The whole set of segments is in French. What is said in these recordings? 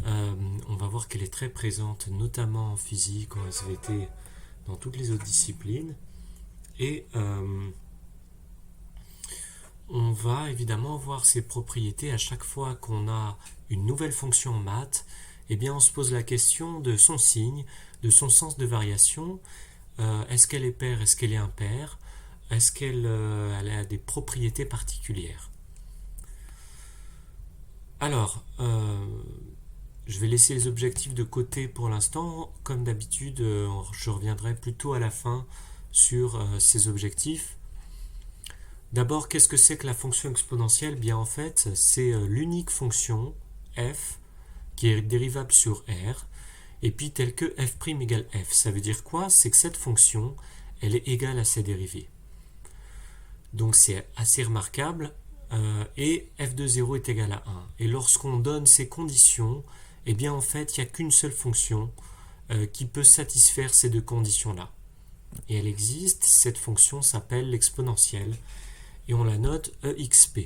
On va voir qu'elle est très présente, notamment en physique, en SVT, dans toutes les autres disciplines. Et on va évidemment voir ses propriétés à chaque fois qu'on a une nouvelle fonction en maths. Eh bien, on se pose la question de son signe, de son sens de variation. Est-ce qu'elle est paire, est-ce qu'elle est impaire? Est-ce qu'elle elle a des propriétés particulières? Alors, je vais laisser les objectifs de côté pour l'instant. Comme d'habitude, je reviendrai plutôt à la fin sur ces objectifs. D'abord, qu'est-ce que c'est que la fonction exponentielle? Bien, en fait, c'est l'unique fonction f qui est dérivable sur r, et puis telle que f' égale f. Ça veut dire quoi? C'est que cette fonction, elle est égale à sa dérivée. Donc c'est assez remarquable, et f de 0 est égal à 1. Et lorsqu'on donne ces conditions, eh bien en fait, il n'y a qu'une seule fonction qui peut satisfaire ces deux conditions-là. Et elle existe, cette fonction s'appelle l'exponentielle, et on la note exp.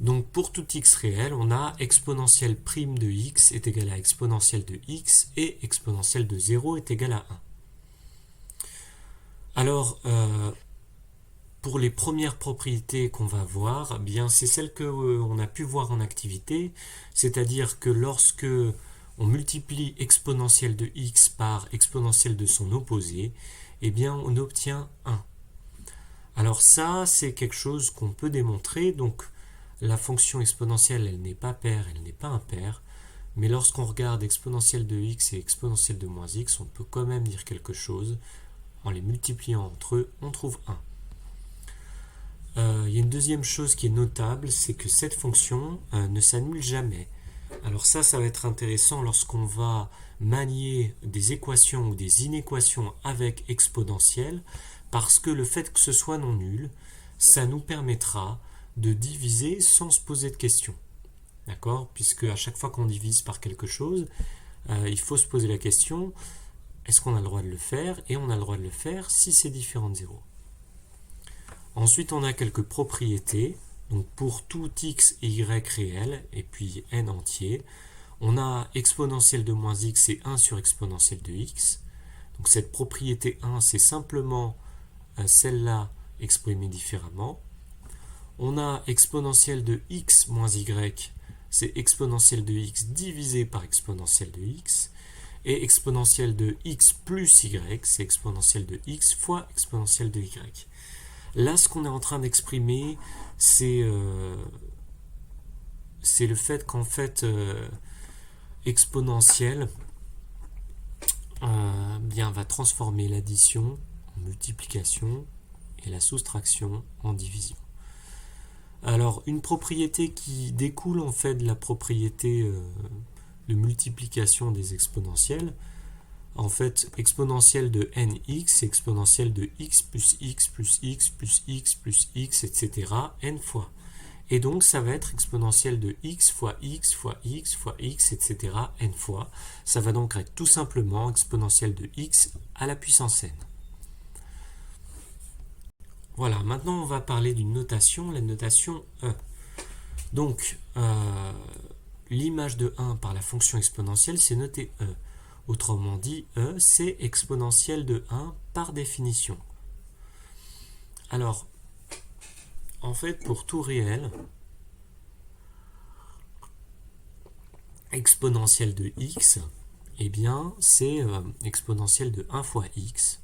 Donc pour tout x réel, on a exponentielle prime de x est égal à exponentielle de x, et exponentielle de 0 est égal à 1. Alors, pour les premières propriétés qu'on va voir, eh bien c'est celles qu'on a pu voir en activité, c'est-à-dire que lorsque on multiplie exponentielle de x par exponentielle de son opposé, eh bien on obtient 1. Alors ça, c'est quelque chose qu'on peut démontrer, donc la fonction exponentielle, elle n'est pas paire, elle n'est pas impaire, mais lorsqu'on regarde exponentielle de x et exponentielle de moins x, on peut quand même dire quelque chose. En les multipliant entre eux, on trouve 1. Il y a une deuxième chose qui est notable, c'est que cette fonction ne s'annule jamais. Alors ça va être intéressant lorsqu'on va manier des équations ou des inéquations avec exponentielle, parce que le fait que ce soit non nul, ça nous permettra de diviser sans se poser de questions. D'accord? Puisque à chaque fois qu'on divise par quelque chose, il faut se poser la question, est-ce qu'on a le droit de le faire? Et on a le droit de le faire si c'est différent de 0. Ensuite, on a quelques propriétés. Donc pour tout x et y réel, et puis n entier, on a exponentielle de moins x et 1 sur exponentielle de x. Donc cette propriété 1, c'est simplement celle-là exprimée différemment. On a exponentielle de x moins y, c'est exponentielle de x divisé par exponentielle de x. Et exponentielle de x plus y, c'est exponentielle de x fois exponentielle de y. Là, ce qu'on est en train d'exprimer, c'est le fait qu'en fait, exponentielle bien, va transformer l'addition en multiplication et la soustraction en division. Alors, une propriété qui découle en fait de la propriété de multiplication des exponentielles, en fait, exponentielle de nx, c'est exponentielle de x plus x plus x plus x plus x, etc. n fois. Et donc, ça va être exponentielle de x fois x fois x fois x, etc. n fois. Ça va donc être tout simplement exponentielle de x à la puissance n. Voilà, maintenant on va parler d'une notation, la notation e. Donc, l'image de 1 par la fonction exponentielle, c'est noté e. Autrement dit, e, c'est exponentielle de 1 par définition. Alors, en fait, pour tout réel, exponentielle de x, eh bien, c'est exponentielle de 1 fois x.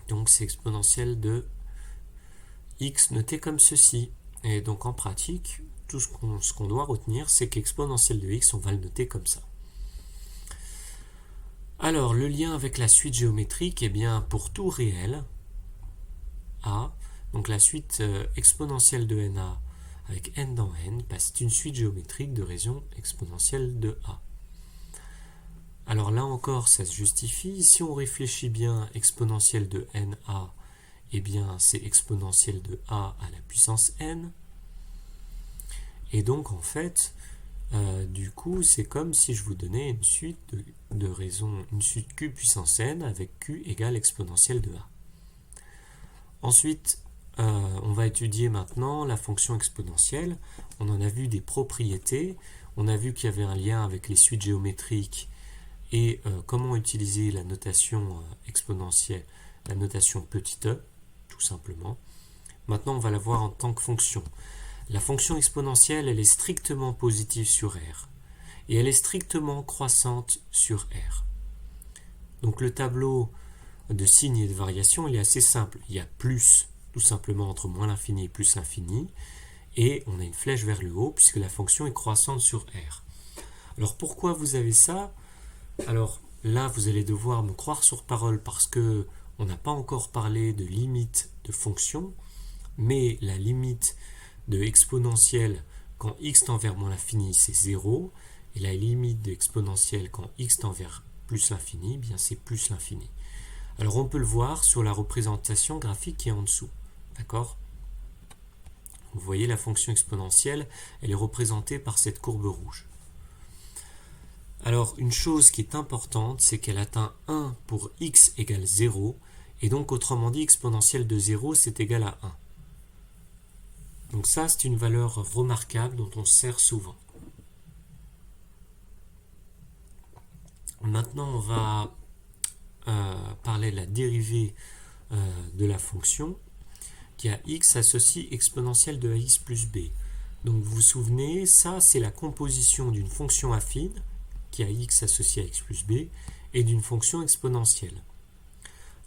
Donc, c'est exponentielle de x noté comme ceci. Et donc, en pratique, tout ce qu'on doit retenir, c'est qu'exponentielle de x, on va le noter comme ça. Alors, le lien avec la suite géométrique, eh bien, pour tout réel, a, donc la suite exponentielle de na avec n dans n, bah, c'est une suite géométrique de raison exponentielle de a. Alors là encore, ça se justifie. Si on réfléchit bien, exponentielle de na, eh bien, c'est exponentielle de a à la puissance n. Et donc, en fait, du coup, c'est comme si je vous donnais une suite de raisons, une suite q puissance n avec q égale exponentielle de a. Ensuite, on va étudier maintenant la fonction exponentielle. On en a vu des propriétés, on a vu qu'il y avait un lien avec les suites géométriques et comment utiliser la notation exponentielle, la notation petit e, tout simplement. Maintenant, on va la voir en tant que fonction. La fonction exponentielle, elle est strictement positive sur R et elle est strictement croissante sur R. Donc le tableau de signes et de variations, il est assez simple. Il y a plus, tout simplement, entre moins l'infini et plus l'infini, et on a une flèche vers le haut puisque la fonction est croissante sur R. Alors pourquoi vous avez ça? Alors là, vous allez devoir me croire sur parole parce que on n'a pas encore parlé de limite de fonction, mais la limite de exponentielle quand x tend vers moins l'infini, c'est 0, et la limite de exponentielle quand x tend vers plus l'infini, bien c'est plus l'infini. Alors on peut le voir sur la représentation graphique qui est en dessous. D'accord? Vous voyez la fonction exponentielle, elle est représentée par cette courbe rouge. Alors une chose qui est importante, c'est qu'elle atteint 1 pour x égale 0, et donc autrement dit, exponentielle de 0, c'est égal à 1. Donc ça, c'est une valeur remarquable dont on se sert souvent. Maintenant, on va parler de la dérivée de la fonction qui a x associe exponentielle de ax plus b. Donc vous vous souvenez, ça c'est la composition d'une fonction affine qui a x associé à x plus b et d'une fonction exponentielle.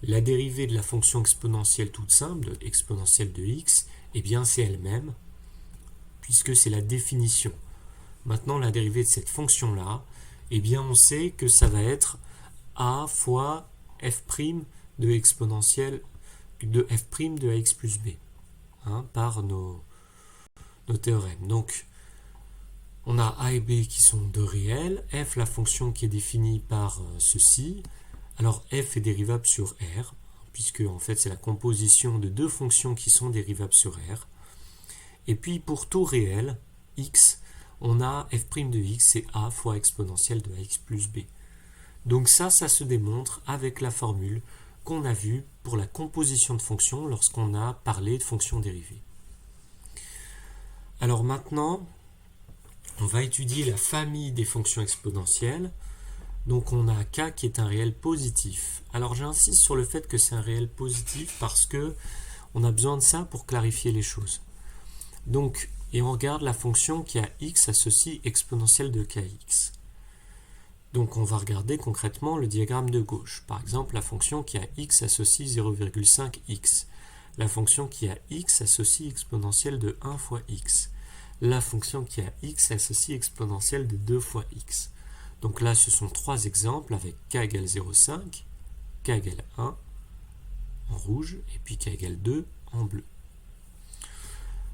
La dérivée de la fonction exponentielle toute simple, exponentielle de x, eh bien c'est elle-même, puisque c'est la définition. Maintenant, la dérivée de cette fonction-là, eh bien on sait que ça va être a fois f' de exponentielle de f' de ax plus b, par nos théorèmes. Donc, on a a et b qui sont deux réels, f la fonction qui est définie par ceci. Alors f est dérivable sur R, puisque en fait c'est la composition de deux fonctions qui sont dérivables sur R. Et puis pour tout réel, x, on a f' de x, c'est a fois exponentielle de ax plus b. Donc ça se démontre avec la formule qu'on a vue pour la composition de fonctions lorsqu'on a parlé de fonctions dérivées. Alors maintenant, on va étudier la famille des fonctions exponentielles. Donc on a k qui est un réel positif. Alors j'insiste sur le fait que c'est un réel positif parce que on a besoin de ça pour clarifier les choses. Donc, et on regarde la fonction qui a x associe exponentielle de kx. Donc on va regarder concrètement le diagramme de gauche. Par exemple, la fonction qui a x associe 0,5x. La fonction qui a x associe exponentielle de 1 fois x. La fonction qui a x associe exponentielle de 2 fois x. Donc là, ce sont trois exemples avec k égale 0,5, k égale 1 en rouge, et puis k égale 2 en bleu.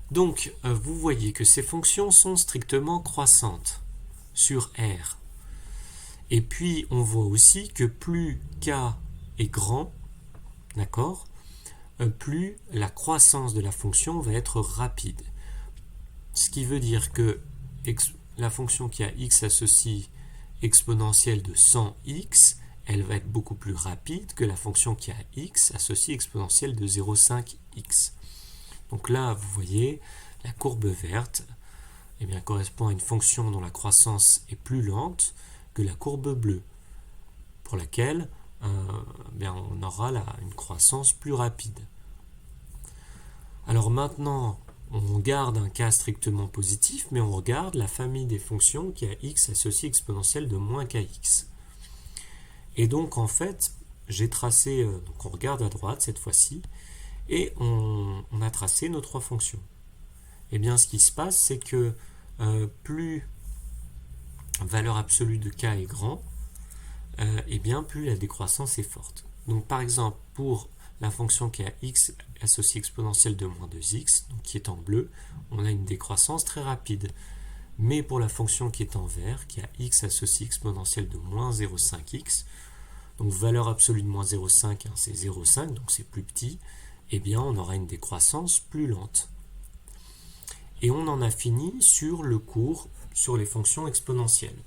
Donc, vous voyez que ces fonctions sont strictement croissantes sur R. Et puis, on voit aussi que plus k est grand, d'accord, plus la croissance de la fonction va être rapide. Ce qui veut dire que la fonction qui a x associe exponentielle de 100x, elle va être beaucoup plus rapide que la fonction qui a x associe exponentielle de 0,5x. Donc là, vous voyez, la courbe verte correspond à une fonction dont la croissance est plus lente que la courbe bleue, pour laquelle on aura une croissance plus rapide. Alors maintenant, on garde un cas strictement positif, mais on regarde la famille des fonctions qui a x associé exponentielle de moins kx. Et donc en fait, j'ai tracé, donc on regarde à droite cette fois-ci, et on a tracé nos trois fonctions. Et bien ce qui se passe, c'est que plus valeur absolue de k est grand, et bien plus la décroissance est forte. Donc par exemple, pour la fonction qui a x associée exponentielle de moins 2x, donc qui est en bleu, on a une décroissance très rapide. Mais pour la fonction qui est en vert, qui a x associée exponentielle de moins 0,5x, donc valeur absolue de moins 0,5, c'est 0,5, donc c'est plus petit, eh bien on aura une décroissance plus lente. Et on en a fini sur le cours sur les fonctions exponentielles.